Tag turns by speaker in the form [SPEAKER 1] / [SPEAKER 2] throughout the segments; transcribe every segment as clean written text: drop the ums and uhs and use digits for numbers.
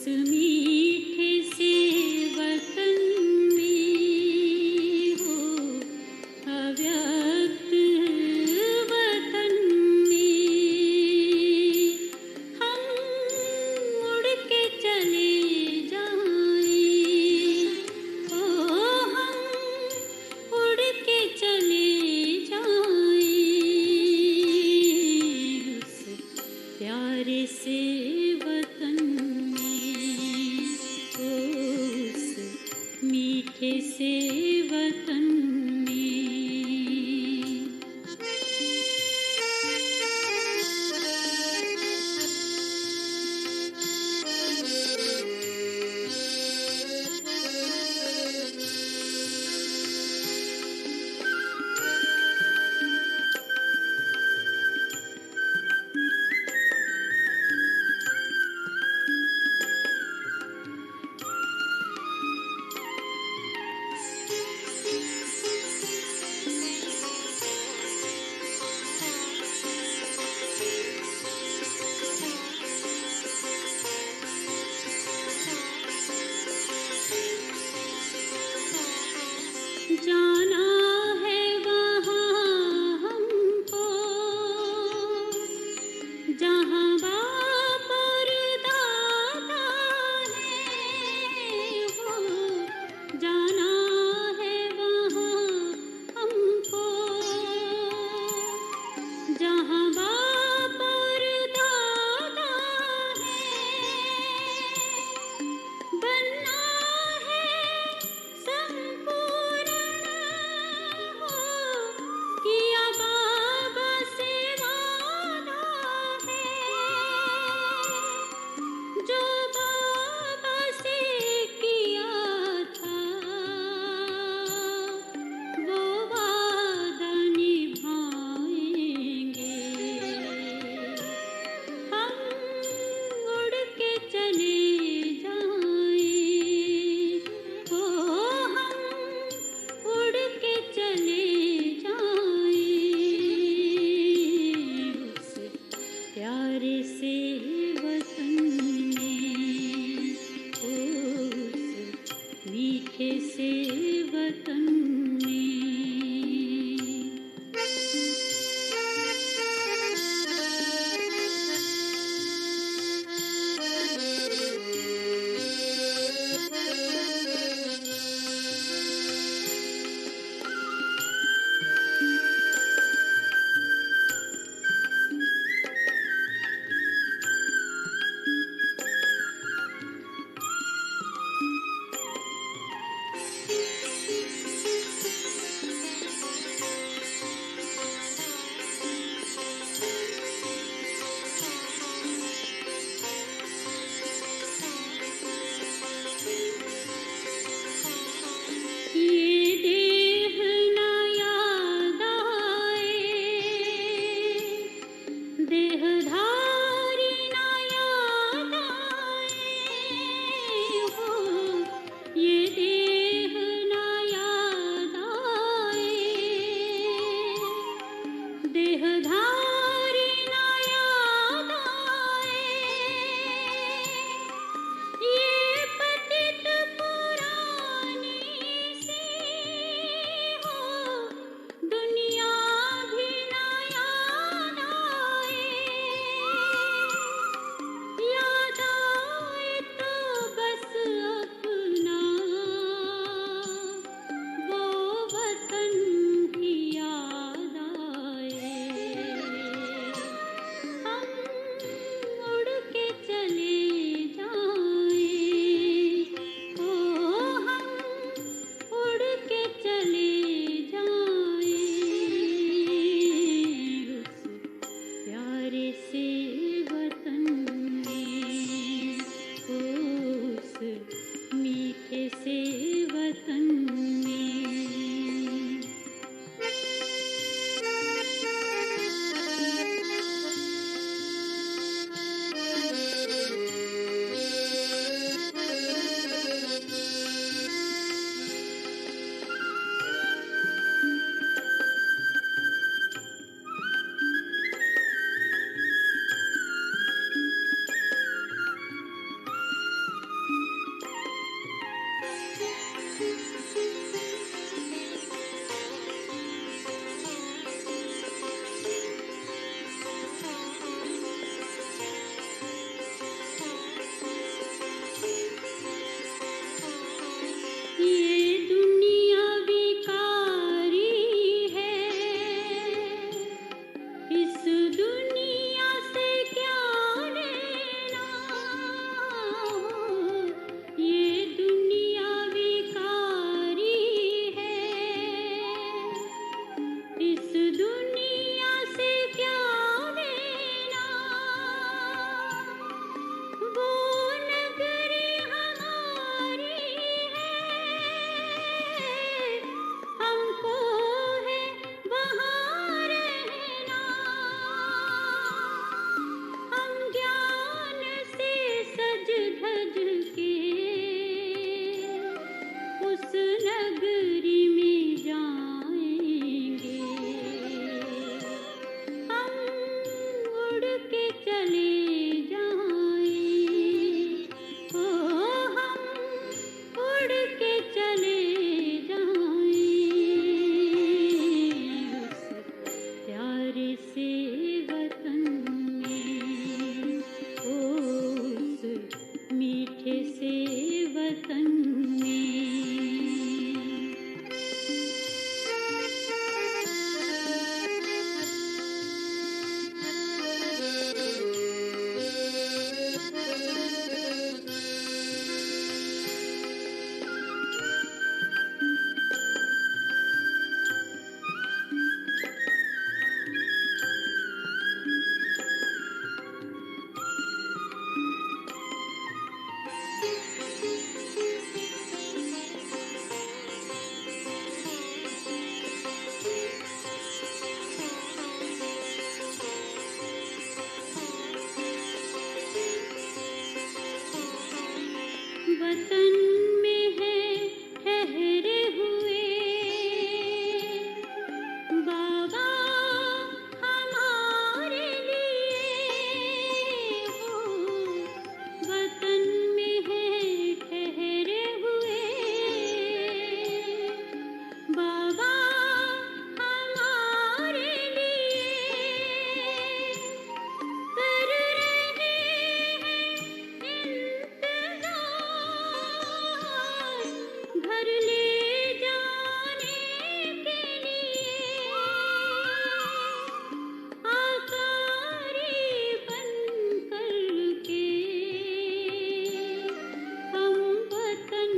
[SPEAKER 1] मीठे से वतन में हो, अव्यक्त वतन में हम उड़ के चले जाएं, ओ हम उड़ के चले जाएं उस प्यारे से वतन में, उस मीठे से वतन में। वतन में है ठहरे हुए बाबा हमारे लिए हो वतन में है ठहरे हुए बाबा हमारे लिए कर रहे हैं इंतजार घर ले जाने के लिए आकारी बन करके हम वतन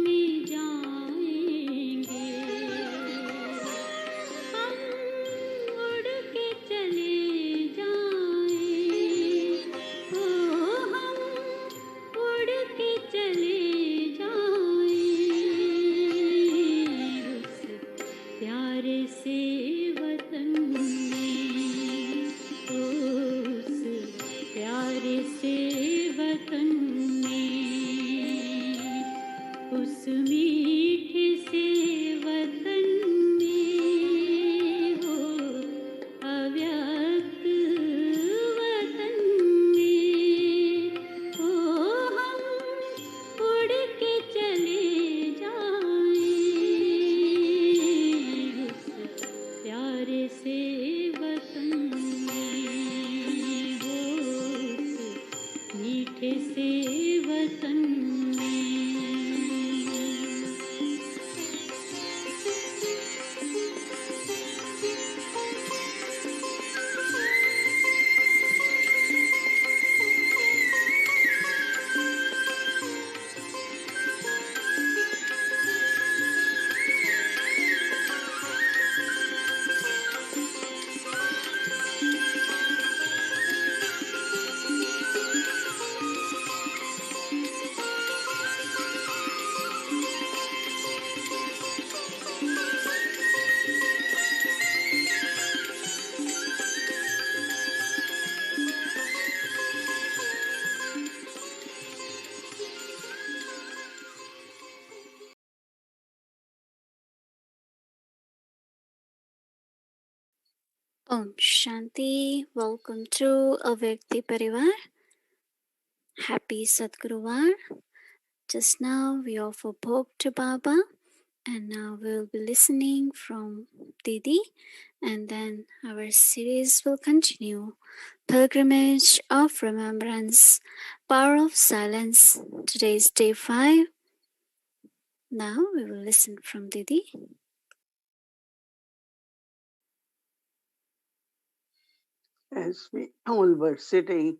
[SPEAKER 1] में जाएंगे हम उड़ के चले जाएं ओ हम उड़ के चले जाएं उस प्यारे से वतन में उस प्यारे से वतन में उस मीठे से वतन में हो अव्यक्त वतन में हो हम उड़ के चले जाएं उस प्यारे से वतन में हो उस मीठे से वतन में
[SPEAKER 2] Om Shanti. Welcome to Avyakti Parivar. Happy Sadguruvar. Just now we offer Bhog to Baba, and now we'll be listening from Didi, and then our series will continue. Pilgrimage of Remembrance, Power of Silence. Today is day 5. Now we will listen from Didi.
[SPEAKER 3] As we all were sitting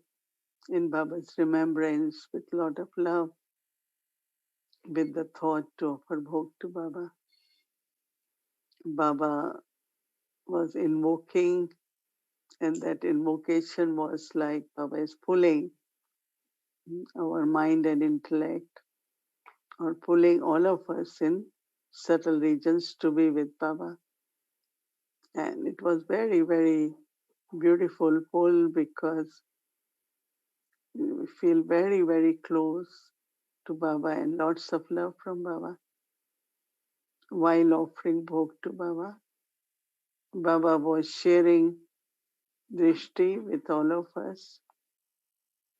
[SPEAKER 3] in Baba's remembrance with a lot of love, with the thought to offer bhog to Baba, Baba was invoking, and that invocation was like Baba is pulling our mind and intellect, or pulling all of us in subtle regions to be with Baba. And it was very, very beautiful pull because we feel very, very close to Baba and lots of love from Baba. While offering bhog to Baba, Baba was sharing drishti with all of us.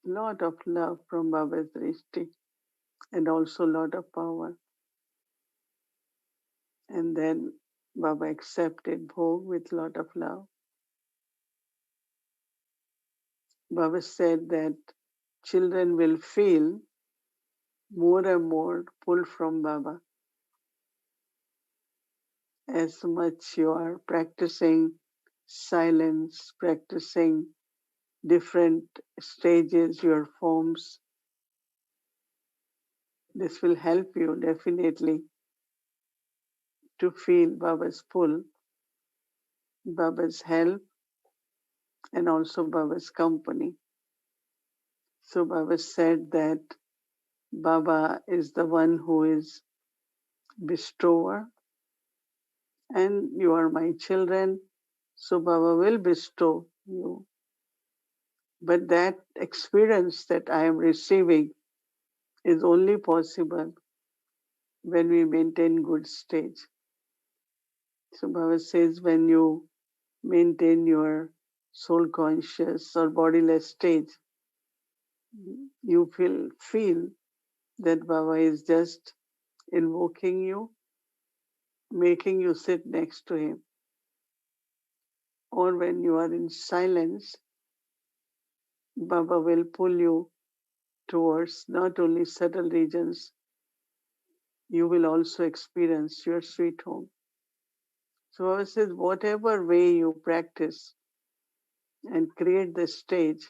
[SPEAKER 3] Lot of love from Baba's drishti and also lot of power. And then Baba accepted bhog with lot of love. Baba said that children will feel more and more pull from Baba as much you are practicing silence, practicing different stages, your forms. This will help you definitely to feel Baba's pull, Baba's help, and also Baba's company. So Baba said that Baba is the one who is bestower, and you are my children, so Baba will bestow you. But that experience that I am receiving is only possible when we maintain good stage. So Baba says when you maintain your soul conscious or bodiless stage, you feel that Baba is just invoking you, making you sit next to him. Or when you are in silence, Baba will pull you towards not only subtle regions, you will also experience your sweet home. So Baba says, whatever way you practice and create the stage,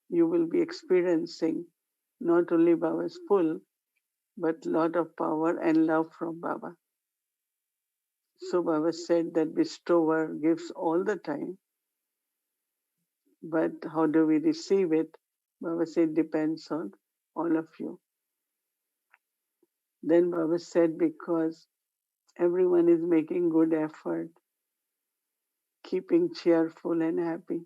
[SPEAKER 3] you will be experiencing not only Baba's pull, but lot of power and love from Baba. So Baba said that bestower gives all the time, but how do we receive it? Baba said depends on all of you. Then Baba said because everyone is making good effort, keeping cheerful and happy.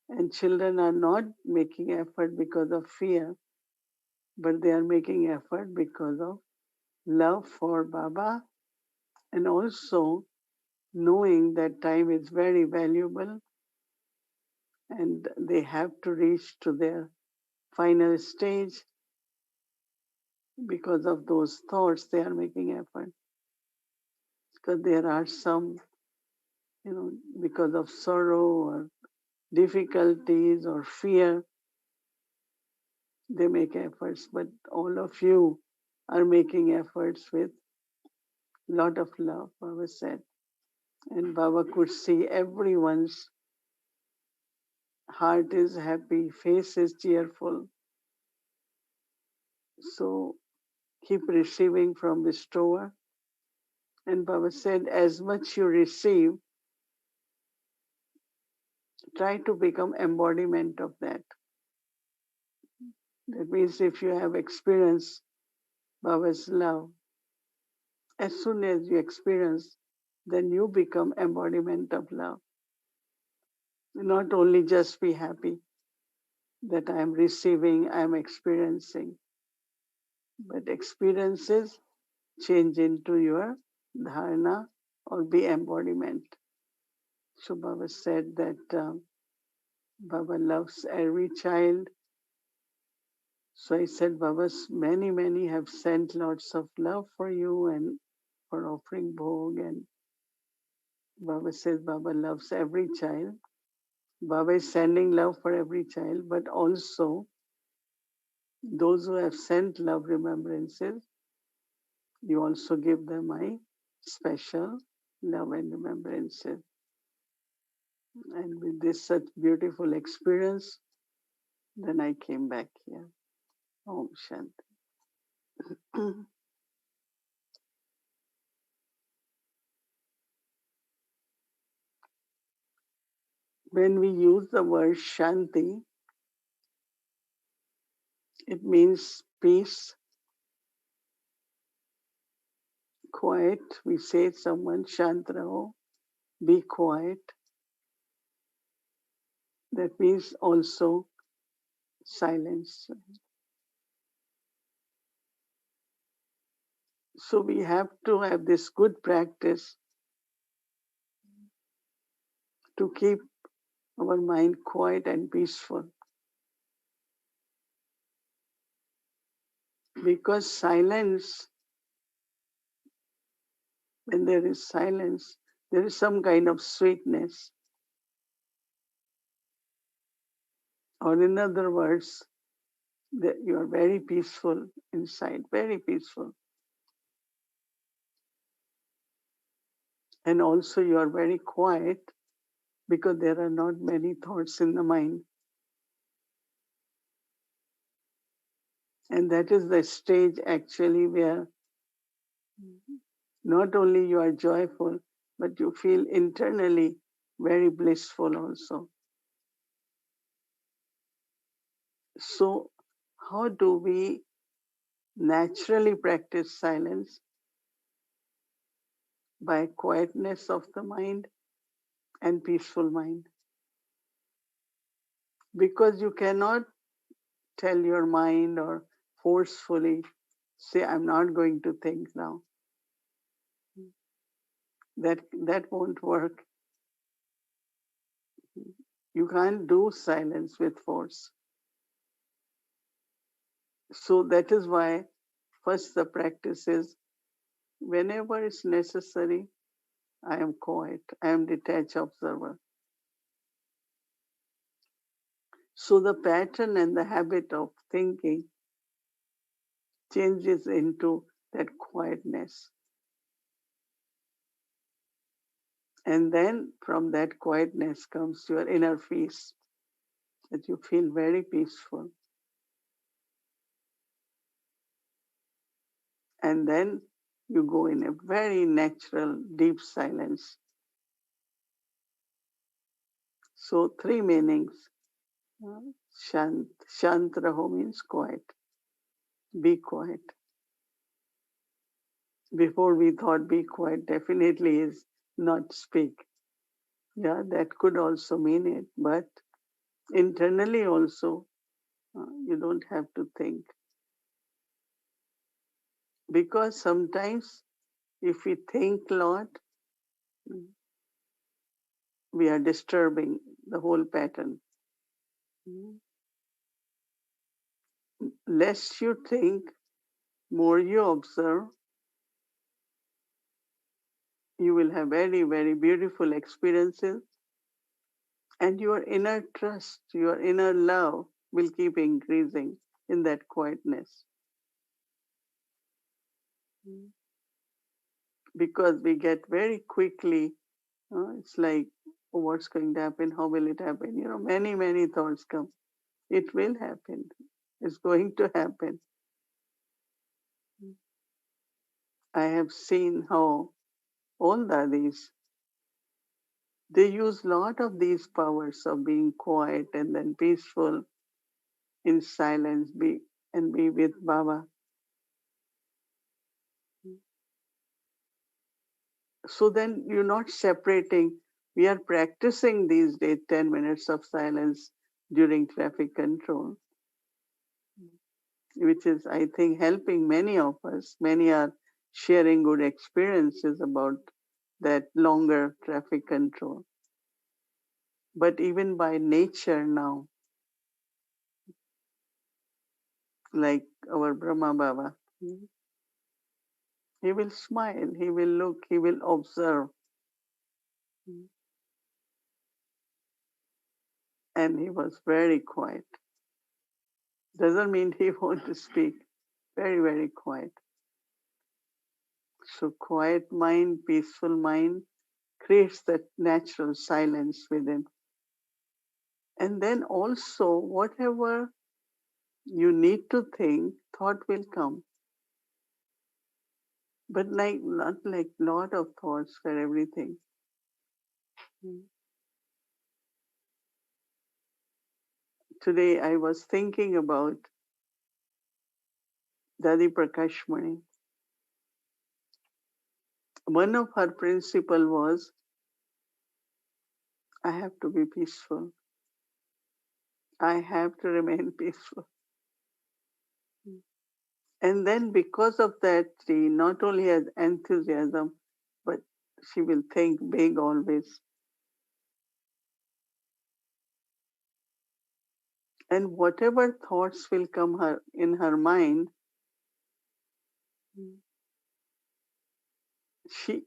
[SPEAKER 3] And children are not making effort because of fear, but they are making effort because of love for Baba and also knowing that time is very valuable and they have to reach to their final stage. Because of those thoughts, they are making effort. Because there are some, because of sorrow or difficulties or fear, they make efforts. But all of you are making efforts with lot of love, Baba said. And Baba could see everyone's heart is happy, face is cheerful. So keep receiving from bestower. And Baba said, as much you receive, try to become embodiment of that. That means if you have experienced Baba's love, as soon as you experience, then you become embodiment of love. Not only just be happy that I am receiving, I am experiencing, but experiences change into your dharana or be embodiment. So Baba said that Baba loves every child. So I said, Baba's many have sent lots of love for you and for offering bhog. And Baba says Baba loves every child. Baba is sending love for every child, but also those who have sent love remembrances, you also give them my special love and remembrances. And with this such beautiful experience, then I came back here. Om Shanti. When we use the word Shanti, it means peace, quiet. We say someone Shant raho, be quiet. That means also silence. So we have to have this good practice to keep our mind quiet and peaceful. Because silence, when there is silence, there is some kind of sweetness. Or in other words, that you are very peaceful inside, very peaceful. And also you are very quiet because there are not many thoughts in the mind. And that is the stage actually where not only you are joyful, but you feel internally very blissful also. So how do we naturally practice silence? By quietness of the mind and peaceful mind. Because you cannot tell your mind or forcefully say, I'm not going to think now. That won't work. You can't do silence with force. So that is why first the practice is whenever it's necessary, I am quiet. I am detached observer. So the pattern and the habit of thinking changes into that quietness. And then from that quietness comes your inner peace, that you feel very peaceful. And then you go in a very natural, deep silence. So three meanings. Shant, Shant Raho means quiet. Be quiet. Before we thought be quiet definitely is not speak. Yeah, that could also mean it. But internally also, you don't have to think. Because sometimes if we think a lot, we are disturbing the whole pattern. Less you think, more you observe, you will have very, very beautiful experiences, and your inner trust, your inner love will keep increasing in that quietness. Because we get very quickly, it's like, oh, what's going to happen? How will it happen? Many, many thoughts come. It will happen. It's going to happen. I have seen how all Dadis, they use a lot of these powers of being quiet and then peaceful in silence, be with Baba. So then you're not separating. We are practicing these days 10 minutes of silence during traffic control, which is, I think, helping many of us. Many are sharing good experiences about that longer traffic control. But even by nature now, like our Brahma Baba, he will smile, he will look, he will observe. And he was very quiet. Doesn't mean he won't speak. Very, very quiet. So quiet mind, peaceful mind creates that natural silence within. And then also whatever you need to think, thought will come. But not like lot of thoughts for everything. Today I was thinking about Dadi Prakashmani. One of her principle was, I have to be peaceful. I have to remain peaceful. And then because of that, she not only has enthusiasm, but she will think big always. And whatever thoughts will come in her mind,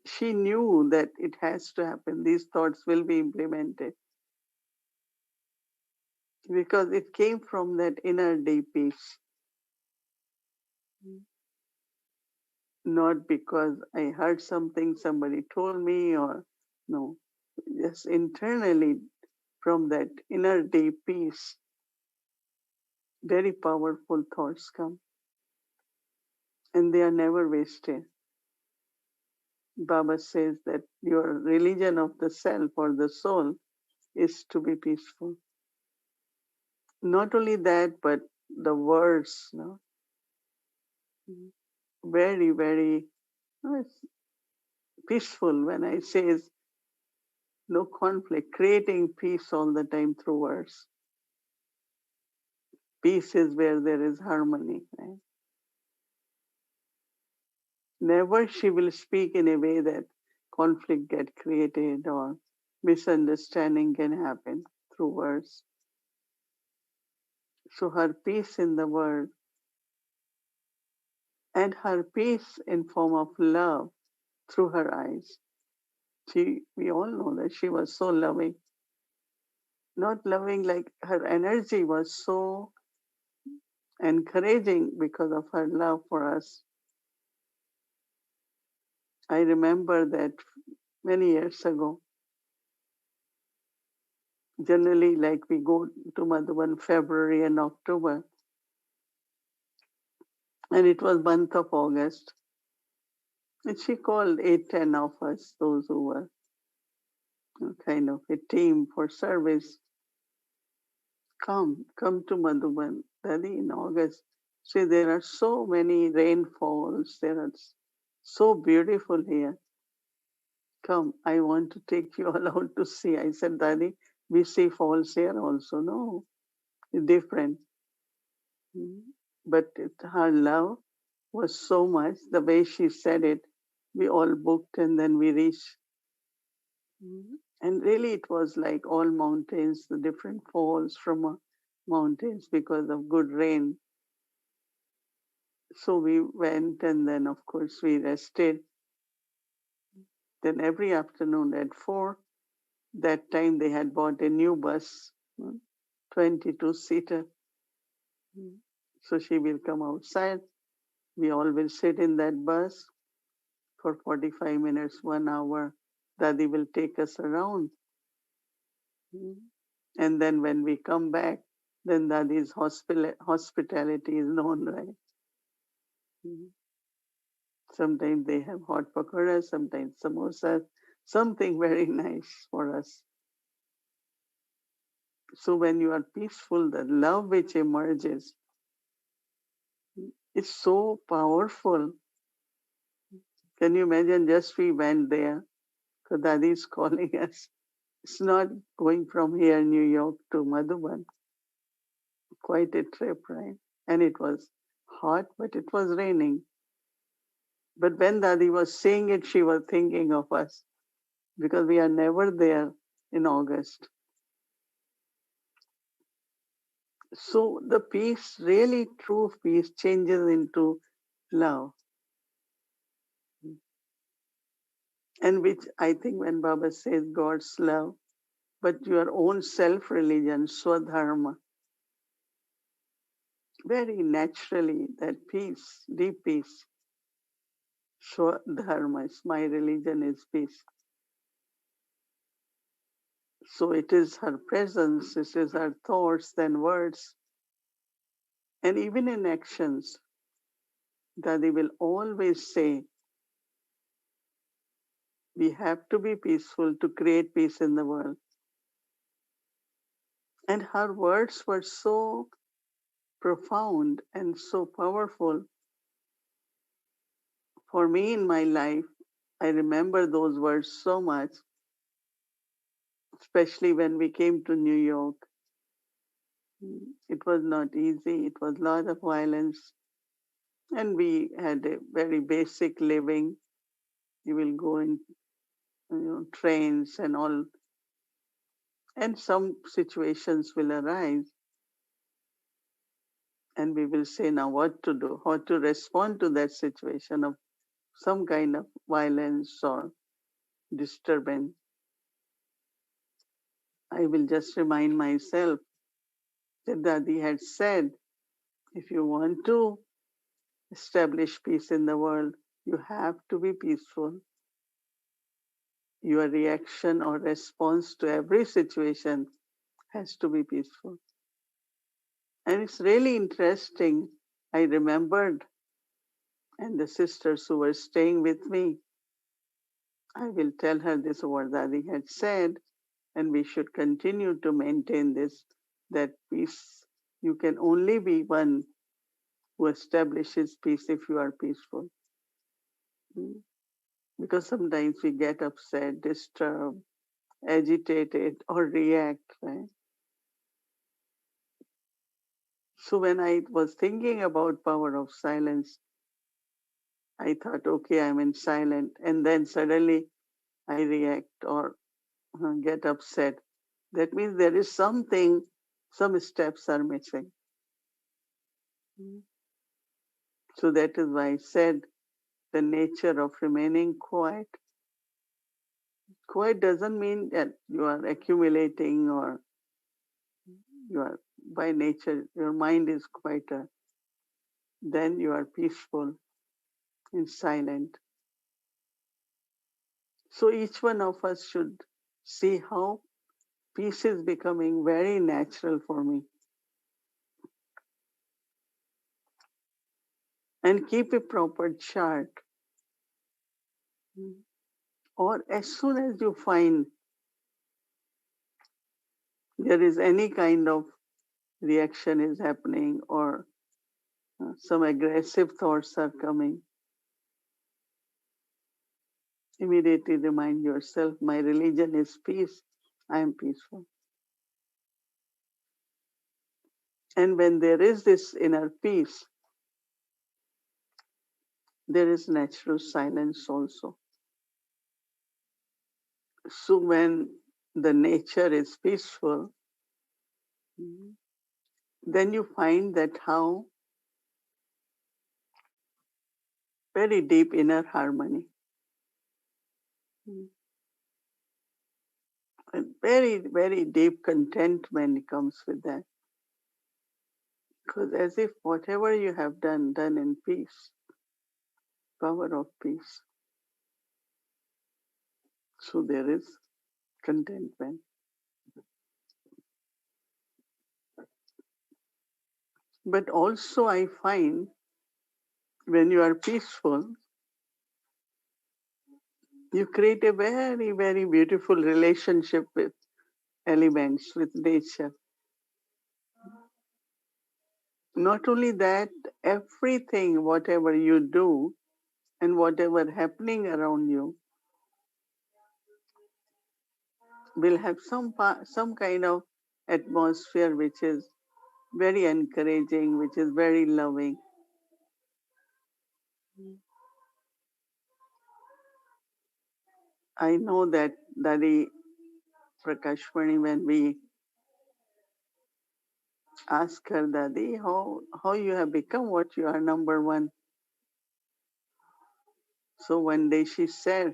[SPEAKER 3] she knew that it has to happen. These thoughts will be implemented. Because it came from that inner deep peace. Not because I heard something, somebody told me, or no. Just internally from that inner deep peace, very powerful thoughts come. And they are never wasted. Baba says that your religion of the self or the soul is to be peaceful. Not only that, but the words, very, very peaceful. When I say is no conflict, creating peace all the time through words. Peace is where there is harmony. Right? Never she will speak in a way that conflict get created or misunderstanding can happen through words. So her peace in the word and her peace in form of love through her eyes. We all know that she was so loving. Not loving, like her energy was so encouraging because of her love for us. I remember that many years ago. Generally, like we go to Madhuban February and October, and it was month of August. And she called 8, 10 of us, those who were kind of a team for service. Come to Madhuban, Daddy, in August. See, there are so many rainfalls. There are so beautiful here. Come, I want to take you all out to see. I said, Daddy, we see falls here also. No, it's different. But her love was so much. The way she said it, we all booked and then we reached. And really, it was like all mountains, the different falls from mountains because of good rain. So we went and then, of course, we rested. Then every afternoon at 4, that time they had bought a new bus, 22-seater. So she will come outside. We all will sit in that bus for 45 minutes, 1 hour. Daddy will take us around. And then when we come back, then Dadi's hospitality is known, right? Sometimes they have hot pakoras, sometimes samosas, something very nice for us. So when you are peaceful, the love which emerges is so powerful. Can you imagine? Just we went there, so Dadi is calling us. It's not going from here, New York, to Madhuban. Quite a trip, right? And it was hot, but it was raining. But when Dadi was saying it, she was thinking of us because we are never there in August. So the peace, really true peace, changes into love. And which I think when Baba says God's love, but your own self-religion, Swadharma, very naturally that peace, deep peace, Swadharma, is my religion is peace. So it is her presence, it is her thoughts, then words, and even in actions, that they will always say, we have to be peaceful to create peace in the world. And her words were so profound and so powerful. For me in my life, I remember those words so much, especially when we came to New York. It was not easy, it was a lot of violence, and we had a very basic living. You will go in trains and all, and some situations will arise, and we will say now what to do, how to respond to that situation of some kind of violence or disturbance. I will just remind myself that Dadi had said, if you want to establish peace in the world, you have to be peaceful. Your reaction or response to every situation has to be peaceful. And it's really interesting. I remembered, and the sisters who were staying with me, I will tell her this what Dadi had said, and we should continue to maintain this, that peace, you can only be one who establishes peace if you are peaceful. Because sometimes we get upset, disturbed, agitated, or react, right? So when I was thinking about power of silence, I thought, okay, I'm in silent, and then suddenly I react or get upset. That means there is something, some steps are missing. So that is why I said the nature of remaining quiet. Quiet doesn't mean that you are accumulating or you are by nature, your mind is quieter. Then you are peaceful and silent. So each one of us should see how peace is becoming very natural for me. And keep a proper chart. Or as soon as you find there is any kind of reaction is happening or some aggressive thoughts are coming, immediately remind yourself, my religion is peace, I am peaceful. And when there is this inner peace, there is natural silence also. So when the nature is peaceful, then you find that how very deep inner harmony. And very, very deep contentment comes with that. Because as if whatever you have done in peace, power of peace. So there is contentment. But also I find when you are peaceful, you create a very, very beautiful relationship with elements, with nature. Not only that, everything, whatever you do and whatever happening around you will have some kind of atmosphere which is very encouraging, which is very loving. I know that Dadi Prakashmani, when we ask her, Dadi, how you have become what you are, number one. So one day she said,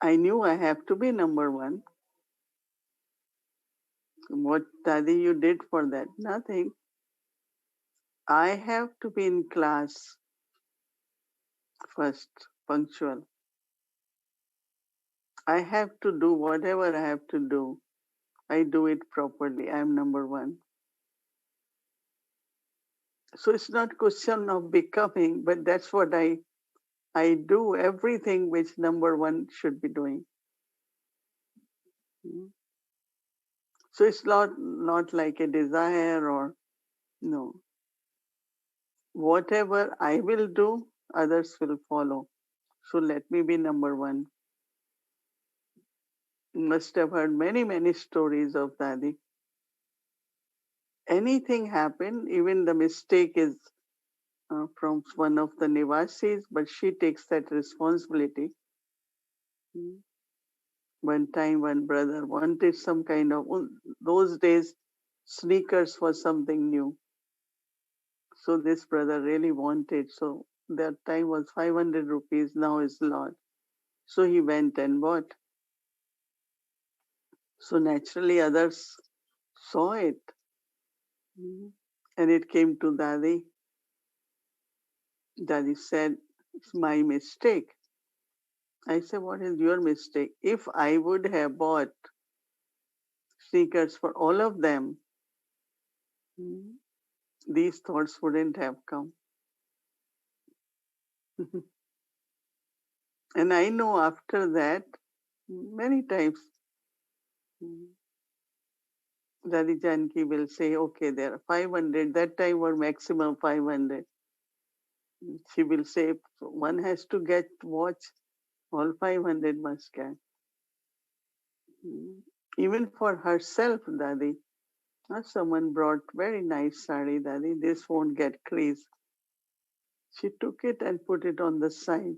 [SPEAKER 3] I knew I have to be number one. What, Dadi, you did for that? Nothing. I have to be in class first, punctual. I have to do whatever I have to do. I do it properly. I am number one. So it's not question of becoming, but that's what I do everything which number one should be doing. So it's not like a desire or no. Whatever I will do, others will follow. So let me be number one. You must have heard many, many stories of Dadi. Anything happen, even the mistake is from one of the Nivasis, but she takes that responsibility. One time, one brother wanted some kind of, those days, sneakers was something new. So this brother really wanted. So that time was 500 rupees, now is a lot. So he went and bought. So naturally others saw it. And it came to Dadi. Dadi said, it's my mistake. I said, what is your mistake? If I would have bought sneakers for all of them, these thoughts wouldn't have come. And I know after that, many times, Dadi Janki will say, okay, there are 500, that time were maximum 500. She will say, one has to get watch, all 500 must get. Even for herself, Dadi, someone brought very nice sari, Dadi, this won't get crease. She took it and put it on the side.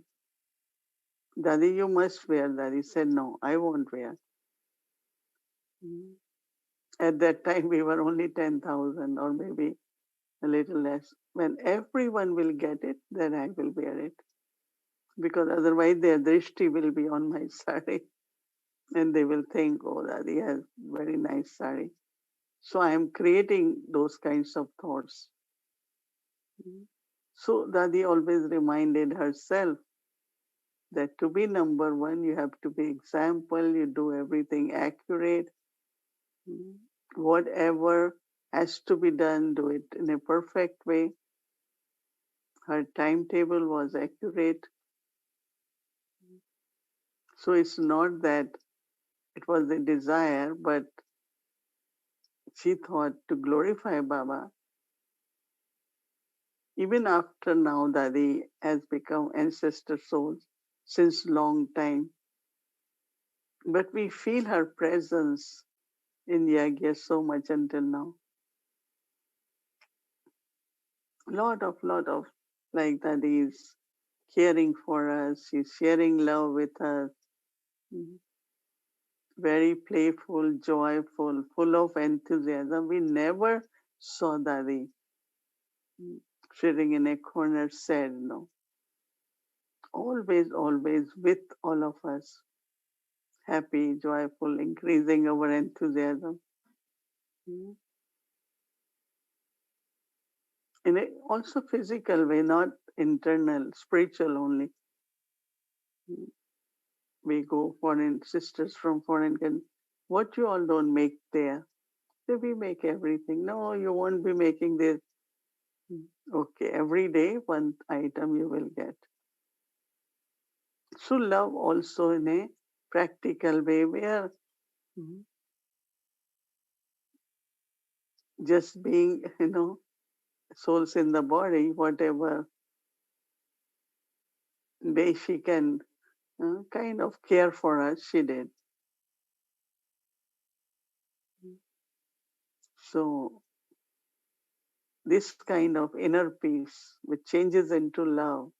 [SPEAKER 3] Dadi, you must wear. Dadi said, no, I won't wear. At that time, we were only 10,000 or maybe a little less. When everyone will get it, then I will wear it. Because otherwise their drishti will be on my sari. And they will think, oh, Dadi has very nice sari. So I am creating those kinds of thoughts. So Dadi always reminded herself that to be number one, you have to be example, you do everything accurate. Whatever has to be done, do it in a perfect way. Her timetable was accurate. So it's not that it was a desire, but she thought to glorify Baba. Even after now, Dadi has become ancestor souls since long time. But we feel her presence in Yagya so much until now. Lot of, like Dadi is caring for us. She's sharing love with us. Very playful, joyful, full of enthusiasm. We never saw Dadi sitting in a corner sad, no. Always, always with all of us. Happy, joyful, increasing our enthusiasm. In a also physical way, not internal, spiritual only. We go foreign, sisters from foreign countries. What you all don't make there? So we make everything. No, you won't be making this. Okay, every day one item you will get. So love also in a practical way where just being, souls in the body, whatever way she can kind of care for us, she did. So this kind of inner peace which changes into love,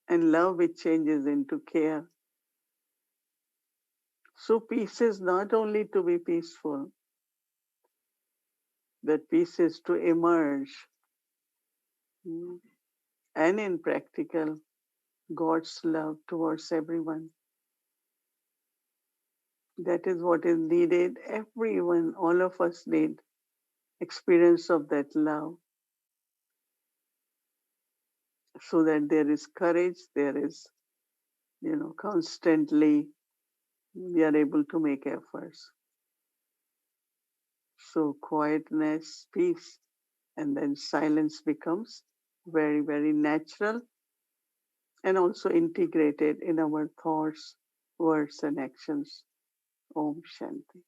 [SPEAKER 3] and love which changes into care. So peace is not only to be peaceful, but peace is to emerge. And in practical, God's love towards everyone. That is what is needed. Everyone, all of us need experience of that love. So that there is courage, there is, constantly we are able to make efforts. So quietness, peace, and then silence becomes very, very natural and also integrated in our thoughts, words, and actions. Om Shanti.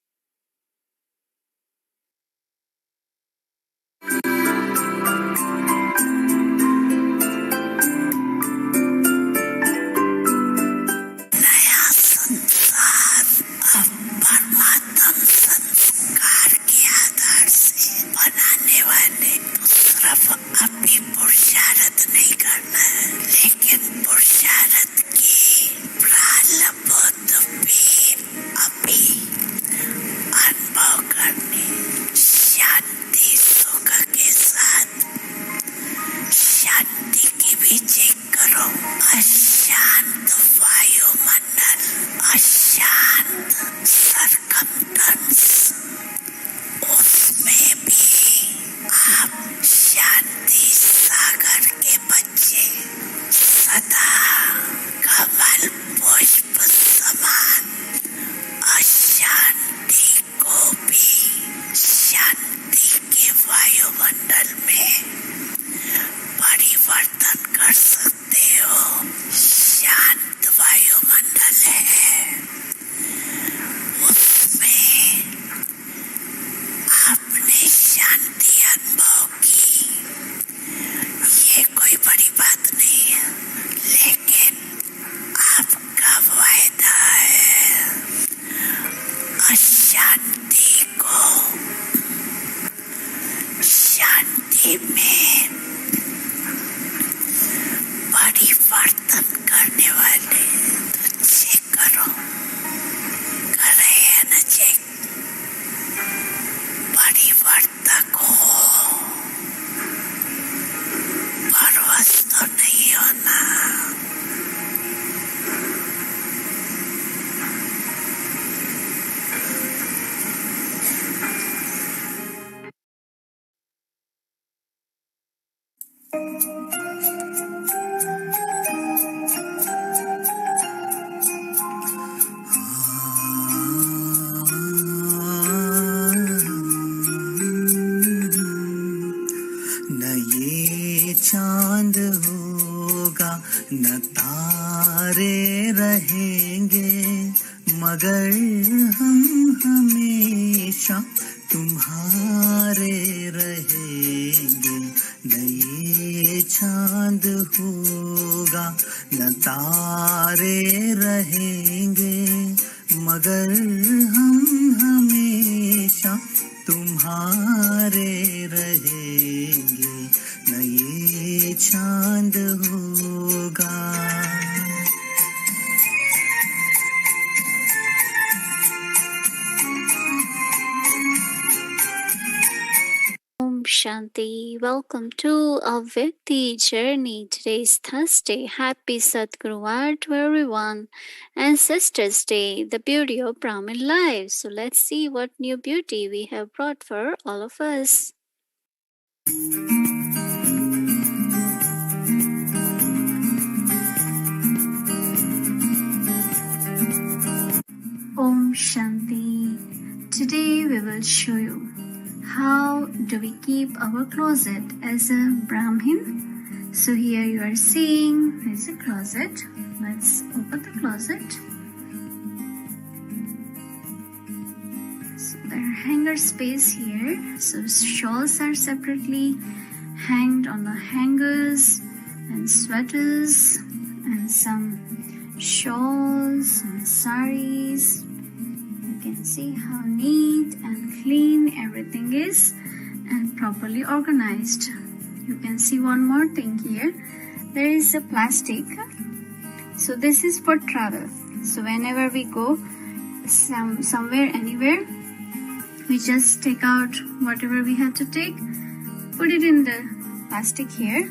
[SPEAKER 4] परिवर्तक हो, पर्वत तो नहीं होना। न ये चांद होगा न तारे रहेंगे, मगर हम हमेशा तुम्हारे रहेंगे। न ये चांद होगा न तारे रहेंगे, मगर हम हमेशा तुम्हारे रहेंगे। न ये चांद होगा।
[SPEAKER 2] Om Shanti. Welcome to our Vyakti journey. Today is Thursday. Happy Sadguruvar to everyone. Ancestors Day, the beauty of Brahmin life. So let's see what new beauty we have brought for all of us. Om Shanti. Today we will show you how do we keep our closet as a Brahmin. So here you are seeing is a closet. Let's open the closet. So there are hanger space here. So shawls are separately hanged on the hangers, and sweaters and some shawls and saris. You can see how neat and clean everything is and properly organized. You can see one more thing here. There is a plastic. So this is for travel. So whenever we go somewhere, anywhere, we just take out whatever we have to take, put it in the plastic here,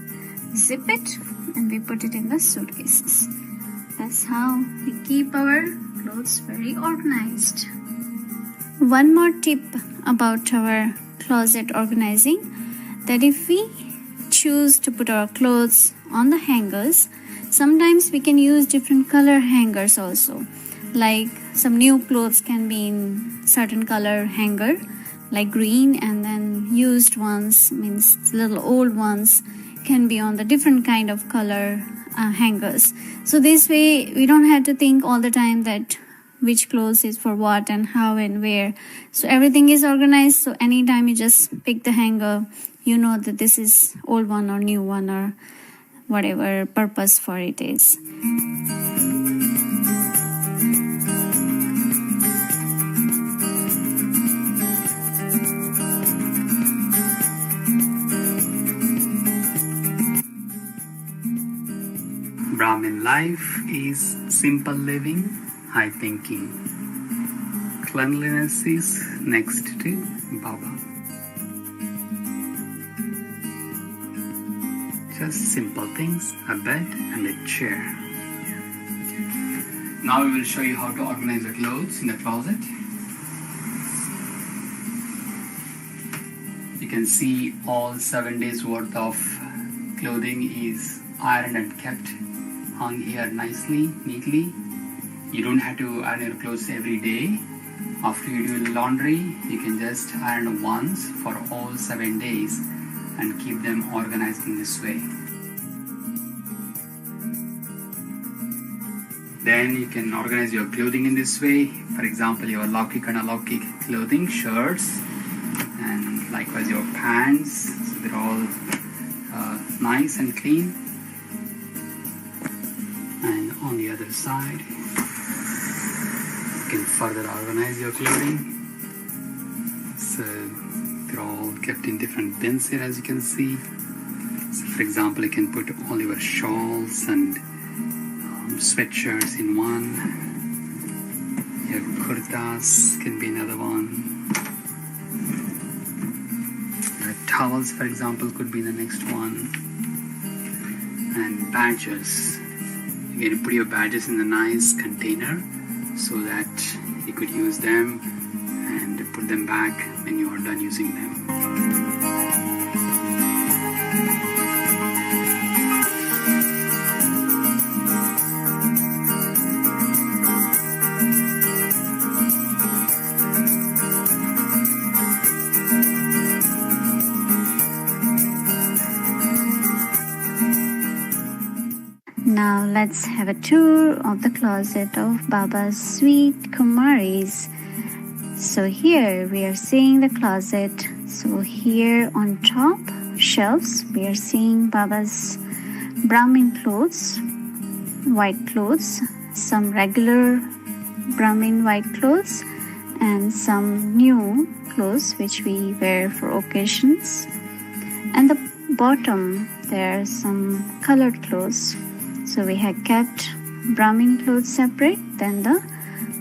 [SPEAKER 2] zip it, and we put it in the suitcases. That's how we keep our clothes very organized. One more tip about our closet organizing, that if we choose to put our clothes on the hangers, sometimes we can use different color hangers also. Like some new clothes can be in certain color hanger, like green, and then used ones, means little old ones, can be on the different kind of color hangers. So this way we don't have to think all the time that which clothes is for what and how and where. So everything is organized. So anytime you just pick the hanger, you know that this is old one or new one or whatever purpose for it is.
[SPEAKER 5] Brahmin life is simple living, high thinking. Cleanliness is next to Baba. Just simple things, a bed and a chair. Now we will show you how to organize your clothes in the closet. You can see all 7 days worth of clothing is ironed and kept hung here nicely, neatly. You don't have to iron your clothes every day. After you do laundry, you can just iron once for all 7 days and keep them organized in this way. Then you can organize your clothing in this way. For example, your Laukik and Alaukik clothing, shirts, and likewise your pants. So they're all nice and clean. And on the other side, you can further organize your clothing. So they're all kept in different bins here, as you can see. So for example, you can put all your shawls and sweatshirts in one. Your kurtas can be another one. towels, for example, could be the next one. And badges. Again, you put your badges in a nice container so that you could use them and put them back when you are done using them.
[SPEAKER 2] Now let's have a tour of the closet of Baba's sweet Kumaris. So here we are seeing the closet. So here on top shelves we are seeing Baba's Brahmin clothes, white clothes, some regular Brahmin white clothes, and some new clothes which we wear for occasions. And the bottom there are some colored clothes. So we had kept Brahmin clothes separate, then the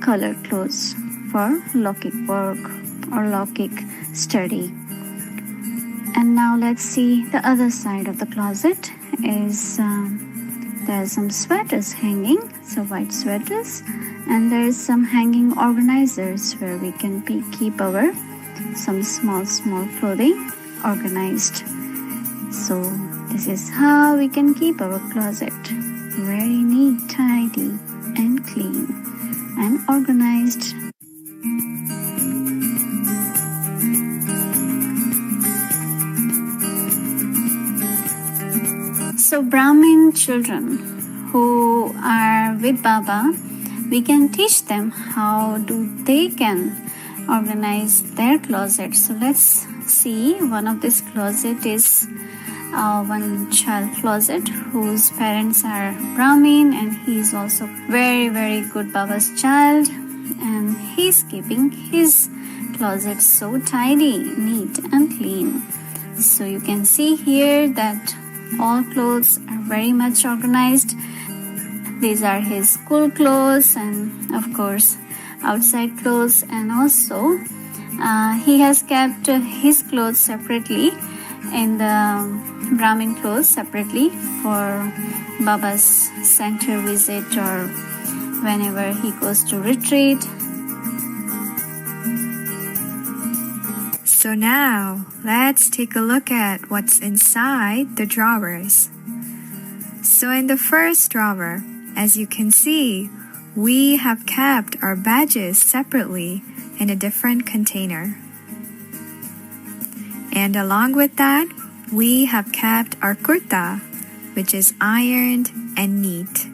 [SPEAKER 2] colored clothes for Lokik work or Lokik study. And now let's see the other side of the closet is there are some sweaters hanging, so white sweaters, and there is some hanging organizers where we can keep our some small clothing organized. So this is how we can keep our closet very neat, tidy, and clean and organized. So Brahmin children who are with Baba, we can teach them how they can organize their closet. So let's see, one of this closet is one child closet whose parents are Brahmin, and he's also very, very good Baba's child, and he's keeping his closet so tidy, neat and clean. So you can see here that all clothes are very much organized. These are his school clothes and of course outside clothes, and also he has kept his clothes separately in the Brahmin clothes separately for Baba's center visit or whenever he goes to retreat.
[SPEAKER 6] So now let's take a look at what's inside the drawers. So in the first drawer, as you can see, we have kept our badges separately in a different container. And along with that, we have kept our kurta, which is ironed and neat.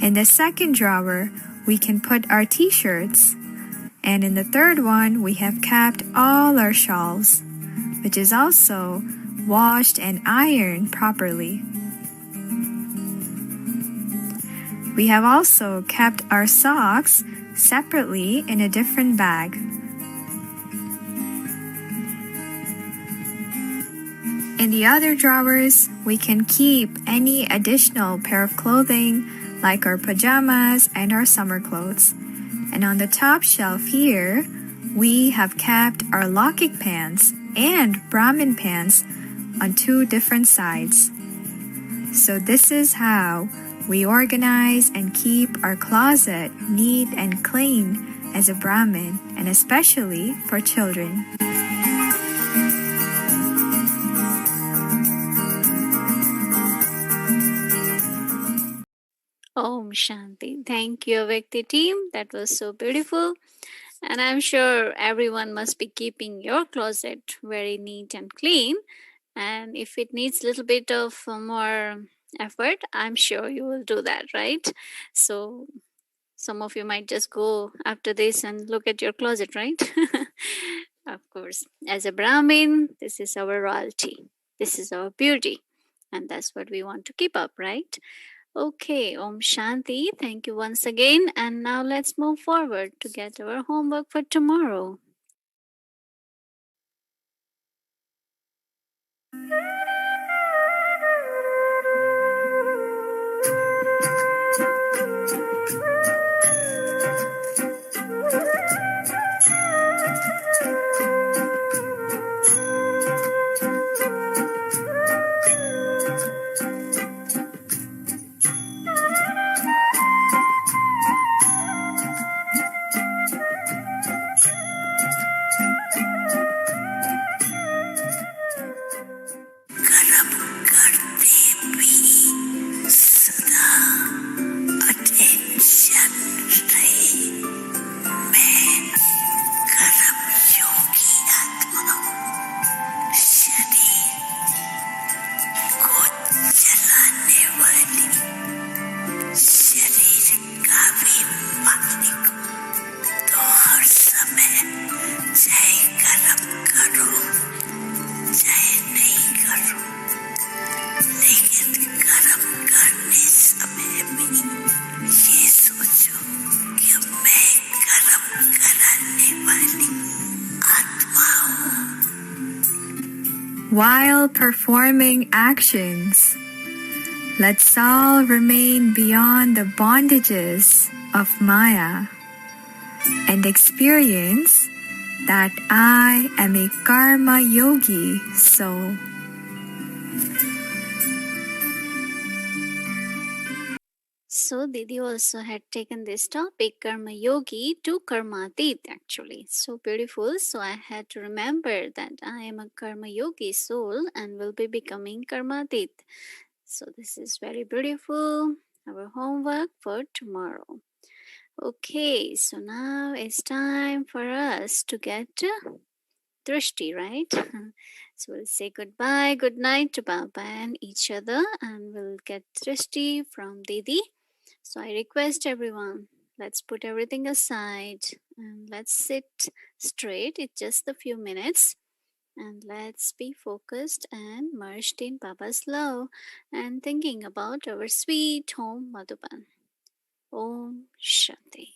[SPEAKER 6] In the second drawer, we can put our t-shirts. And in the third one, we have kept all our shawls, which is also washed and ironed properly. We have also kept our socks separately in a different bag. In the other drawers, we can keep any additional pair of clothing like our pajamas and our summer clothes. And on the top shelf here, we have kept our Lokik pants and Brahmin pants on two different sides. So this is how we organize and keep our closet neat and clean as a Brahmin, and especially for children.
[SPEAKER 2] Om Shanti. Thank you, Avekti team. That was so beautiful. And I'm sure everyone must be keeping your closet very neat and clean. And if it needs a little bit of more effort, I'm sure you will do that, right? So some of you might just go after this and look at your closet, right? Of course, as a Brahmin, this is our royalty. This is our beauty. And that's what we want to keep up, right? Okay, Om Shanti. Thank you once again. And now let's move forward to get our homework for tomorrow.
[SPEAKER 4] करने वाली आत्माओं,
[SPEAKER 6] While performing actions, let's all remain beyond the bondages of Maya and experience that I am a karma yogi soul.
[SPEAKER 2] So Didi also had taken this topic, Karma Yogi, to Karmatit actually. So beautiful. So I had to remember that I am a Karma Yogi soul and will be becoming Karmatit. So this is very beautiful. Our homework for tomorrow. Okay, so now it's time for us to get Drishti, right? So we'll say goodbye, good night to Baba and each other, and we'll get Drishti from Didi. So I request everyone, let's put everything aside and let's sit straight. It's just a few minutes. And let's be focused and merged in Baba's love and thinking about our sweet home Madhuban. Om Shanti.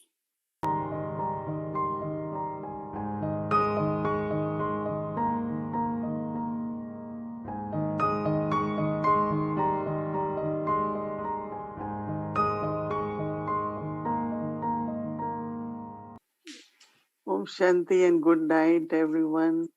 [SPEAKER 3] Om Shanti and good night, everyone.